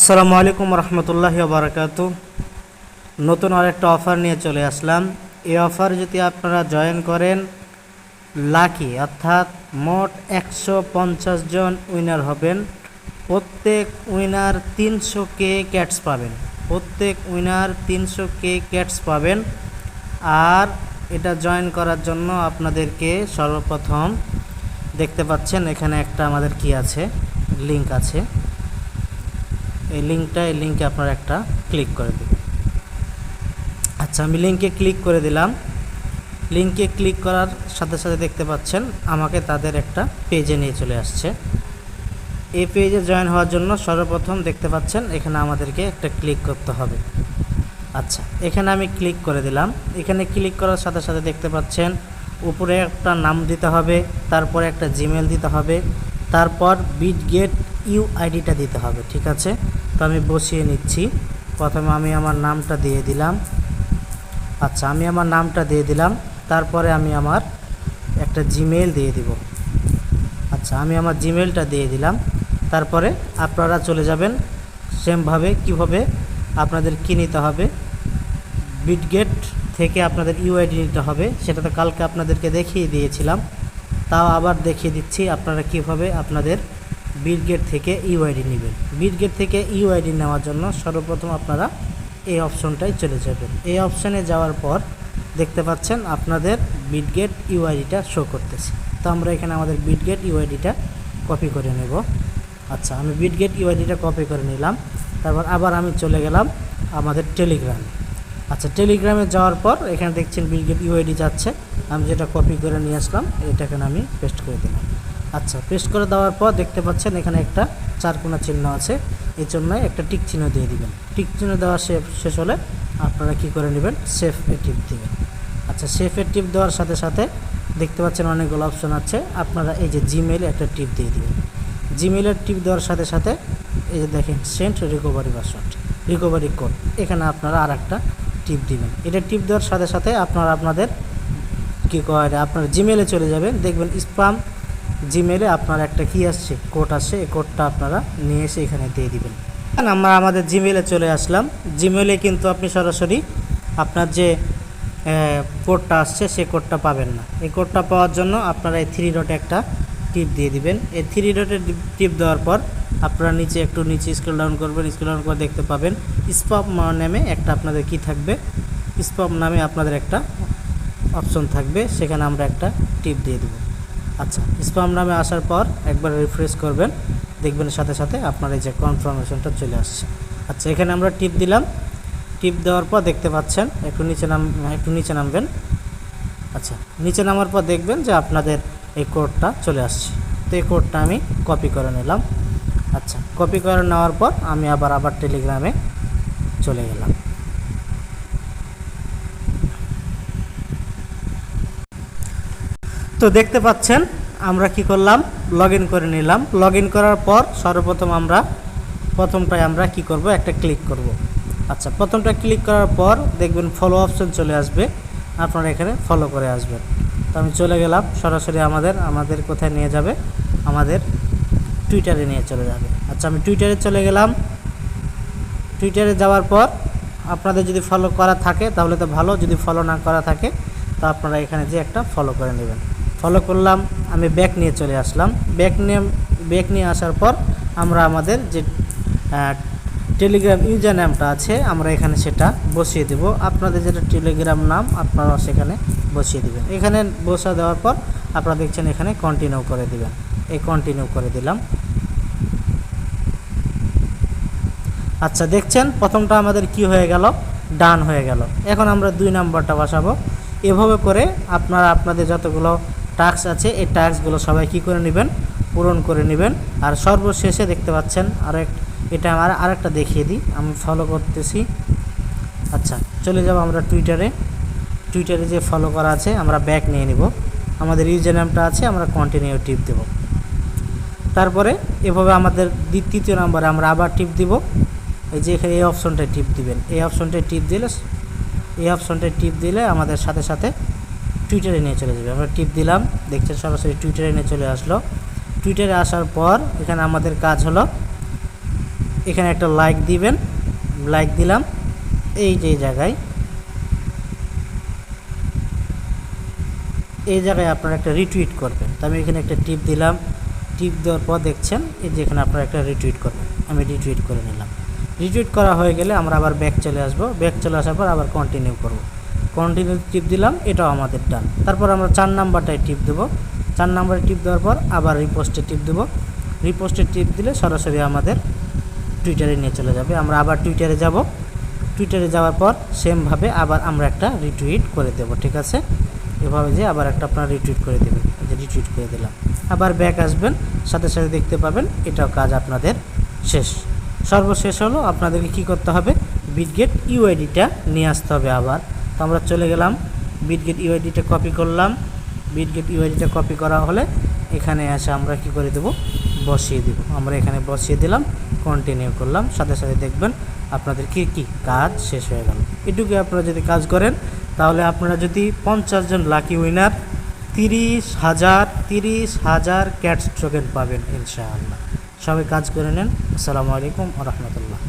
আসসালামু আলাইকুম রহমতুল্লাহি ওয়া বারাকাতু। নতুন আরেকটা অফার নিয়ে চলে আসলাম। এই অফার যদি আপনারা জয়েন করেন, লাকি অর্থাৎ মোট 150 জন উইনার হবেন। প্রত্যেক উইনার 300K ক্যাটস পাবেন। প্রত্যেক উইনার 300K ক্যাটস পাবেন। আর এটা জয়েন করার জন্য আপনাদেরকে সর্বপ্রথম দেখতে পাচ্ছেন এখানে একটা আমাদের কি আছে, লিঙ্ক আছে। এই লিঙ্কে আপনারা একটা ক্লিক করে দেবেন। আচ্ছা, আমি লিঙ্কে ক্লিক করে দিলাম। লিঙ্কে ক্লিক করার সাথে সাথে দেখতে পাচ্ছেন আমাকে তাদের একটা পেজে নিয়ে চলে আসছে। এই পেজে জয়েন হওয়ার জন্য সর্বপ্রথম দেখতে পাচ্ছেন এখানে আমাদেরকে একটা ক্লিক করতে হবে। আচ্ছা, এখানে আমি ক্লিক করে দিলাম। এখানে ক্লিক করার সাথে সাথে দেখতে পাচ্ছেন উপরে একটা নাম দিতে হবে, তারপরে একটা জিমেল দিতে হবে, তারপর বিটগেট ইউআইডিটা দিতে হবে। ঠিক আছে, তো আমি বসিয়ে নিচ্ছি। প্রথমে আমি আমার নামটা দিয়ে দিলাম। আচ্ছা, আমি আমার নামটা দিয়ে দিলাম। তারপরে আমি আমার একটা জিমেল দিয়ে দিব। আচ্ছা, আমি আমার জিমেলটা দিয়ে দিলাম। তারপরে আপনারা চলে যাবেন সেমভাবে। কীভাবে আপনাদের কী নিতে হবে, বিটগেট থেকে আপনাদের ইউআইডি নিতে হবে। সেটা তো কালকে আপনাদেরকে দেখিয়ে দিয়েছিলাম, তাও আবার দেখিয়ে দিচ্ছি আপনারা কীভাবে আপনাদের বিটগেট থেকে ইউআইডি নেবেন। বিটগেট থেকে ইউআইডি নেওয়ার জন্য সর্বপ্রথম আপনারা এই অপশনটায় চলে যাবেন। এই অপশানে যাওয়ার পর দেখতে পাচ্ছেন আপনাদের বিটগেট ইউআইডিটা শো করতেছে। তো আমরা এখানে আমাদের বিটগেট ইউআইডিটা কপি করে নেব। আচ্ছা, আমি বিটগেট ইউআইডিটা কপি করে নিলাম। তারপর আবার আমি চলে গেলাম আমাদের টেলিগ্রামে। আচ্ছা, টেলিগ্রামে যাওয়ার পর এখানে দেখছেন বিটগেট ইউআইডি যাচ্ছে। আমি যেটা কপি করে নিয়ে আসলাম এটাকে আমি পেস্ট করে দিলাম। আচ্ছা, পেস্ট করে দেওয়ার পর দেখতে পাচ্ছেন এখানে একটা চারকোনা চিহ্ন আছে, এই জন্য একটা টিক চিহ্ন দিয়ে দিবেন। টিক চিহ্ন দেওয়া শেষ হলে আপনারা কি করে নেবেন, সেভ এ টিপ দিবেন। আচ্ছা, সেভ এ টিপ দেওয়ার সাথে সাথে দেখতে পাচ্ছেন অনেকগুলো অপশন আছে। আপনারা এই যে জিমেইলে একটা টিপ দিয়ে দিবেন। জিমেইলের টিপ দেওয়ার সাথে সাথে এই যে দেখেন send recovery password, recovery code, এখানে আপনারা আর একটা টিপ দিবেন। এটা টিপ দেওয়ার সাথে সাথে আপনারা আপনাদের কী করে আপনার জিমেইলে চলে যাবেন। দেখবেন স্প্যাম জিমেইলে আপনার একটা কি আসছে, কোড আসছে। এই কোডটা আপনারা নিয়ে এসে এখানে দিয়ে দিবেন। আমরা আমাদের জিমেইলে চলে আসলাম। জিমেইলে কিন্তু আপনি সরাসরি আপনার যে কোডটা আসছে সে কোডটা পাবেন না। এই কোডটা পাওয়ার জন্য আপনারা এই 3 ডটে একটা টিপ দিয়ে দিবেন। এই 3 ডটে টিপ দেওয়ার পর আপনারা একটু নিচে স্ক্রল ডাউন করবেন। স্ক্রল ডাউন করে দেখতে পাবেন স্প্যাম নামে একটা আপনাদের কি থাকবে, স্প্যাম নামে আপনাদের একটা অপশন থাকবে, সেখানে আমরা একটা টিপ দিয়ে দেব। আচ্ছা, স্প্যাম নামে আসার পর একবার রিফ্রেশ করবেন, দেখবেন সাথে সাথে আপনার এই যে কনফার্মেশনটা চলে আসছে। আচ্ছা, এখানে আমরা টিপ দিলাম। টিপ দেওয়ার পর দেখতে পাচ্ছেন একটু নিচে নামবেন। আচ্ছা, নিচে নামার পর দেখবেন যে আপনাদের এই কোডটা চলে আসছে। তো এই কোডটা আমি কপি করে নিলাম। আচ্ছা, কপি করে নেওয়ার পর আমি আবার টেলিগ্রামে চলে গেলাম। তো দেখতে পাচ্ছেন আমরা কি করলাম, লগ ইন করে নিলাম। লগ ইন করার পর সর্বপ্রথম প্রথমটায় আমরা কি করব, একটা ক্লিক করব। আচ্ছা, প্রথমটা ক্লিক করার পর দেখবেন ফলো অপশন চলে আসবে, আপনারা এখানে ফলো করে আসবেন। তো আমি চলে গেলাম সরাসরি আমাদের কোথায় নিয়ে যাবে, আমাদের টুইটারে নিয়ে চলে যাবে। আচ্ছা, আমি টুইটারে চলে গেলাম। টুইটারে যাওয়ার পর আপনাদের যদি ফলো করা থাকে তাহলে তো ভালো, যদি ফলো না করা থাকে তো আপনারা এখানে যে একটা ফলো করে নেবেন। ফলো করলাম, আমি ব্যাক নিয়ে চলে আসলাম। ব্যাক নিয়ে আসার পর আমরা আমাদের যে টেলিগ্রাম ইউজার নামটা আছে আমরা এখানে সেটা বসিয়ে দেব। আপনাদের যেটা টেলিগ্রাম নাম আপনারা সেখানে বসিয়ে দেবেন। এখানে বসা দেওয়ার পর আপনারা দেখছেন এখানে কন্টিনিউ করে দেবেন। এই কন্টিনিউ করে দিলাম। আচ্ছা, দেখছেন প্রথমটা আমাদের কি হয়ে গেল, ডান হয়ে গেল। এখন আমরা 2 নাম্বারটা বসাবো। এভাবে করে আপনারা আপনাদের যতগুলো টাস্ক আছে এই টাস্কগুলো সবাই কি করে নেবেন, পূরণ করে নেবেন। আর সর্বশেষে দেখতে পাচ্ছেন এটা আমার আরেকটা দেখিয়ে দিই, আমি ফলো করতেছি। আচ্ছা, চলে যাব আমরা টুইটারে যে ফলো করা আছে আমরা ব্যাক নিয়ে নিব। আমাদের ইউজার নামটা আছে, আমরা কন্টিনিউ টিপ দেব। তারপরে এভাবে আমাদের তৃতীয় নাম্বারে আমরা আবার টিপ দিব। এই যে এখানে এই অপশনটায় টিপ দিবেন। এই অপশনটায় টিপ দিলে আমাদের সাথে সাথে টুইটারে নিয়ে চলে যাবে। আমরা টিপ দিলাম, দেখছেন সরাসরি টুইটারে নিয়ে চলে আসলো। টুইটারে আসার পর এখানে আমাদের কাজ হলো এখানে একটা লাইক দিবেন, লাইক দিলাম। এই যে জায়গায় আপনারা একটা রিটুইট করবেন। তো আমি এখানে একটা টিপ দিলাম, টিপ দেওয়ার পর দেখছেন এই যে এখানে আপনারা একটা রিটুইট করবেন। আমি রিটুইট করে নিলাম। রিটুইট করা হয়ে গেলে আমরা আবার ব্যাক চলে আসবো। ব্যাক চলে আসার পর আবার কন্টিনিউ করব। কন্টিনিউ টিপ দিলাম, এটাও আমাদের ডান। তারপর আমরা 4 নাম্বারটায় টিপ দেবো। 4 নাম্বারে টিপ দেওয়ার পর আবার রিপোস্টে টিপ দেবো। রিপোস্টে টিপ দিলে সরাসরি আমাদের টুইটারে নিয়ে চলে যাবে। আমরা আবার টুইটারে যাব। টুইটারে যাওয়ার পর সেমভাবে আবার আমরা একটা রিটুইট করে দেব। ঠিক আছে, এভাবে যে আবার একটা আপনারা রিটুইট করে দেবেন। যে রিটুইট করে দিলাম, আবার ব্যাক আসবেন, সাথে সাথে দেখতে পাবেন এটাও কাজ আপনাদের শেষ। সর্বশেষ হলো আপনাদেরকে কি করতে হবে, বিটগেট ইউআইডিটা নিয়ে আসতে হবে আবার। তো আমরা চলে গেলাম, বিটগেট ইউআইডিটা কপি করলাম। বিটগেট ইউআইডিটা কপি করা হলে এখানে এসে আমরা কি করে দেব, বসিয়ে দেব। আমরা এখানে বসিয়ে দিলাম, কন্টিনিউ করলাম, সাথে সাথে দেখবেন আপনাদের কি কাজ শেষ হয়ে গেল। এটুকু আপনারা যদি কাজ করেন তাহলে আপনারা যদি 50 জন লাকি উইনার 30,000 ক্যাটস টোকেন পাবেন ইনশাআল্লাহ। সবাই কাজ করে নেন। আসসালামু আলাইকুম ওয়া রাহমাতুল্লাহ।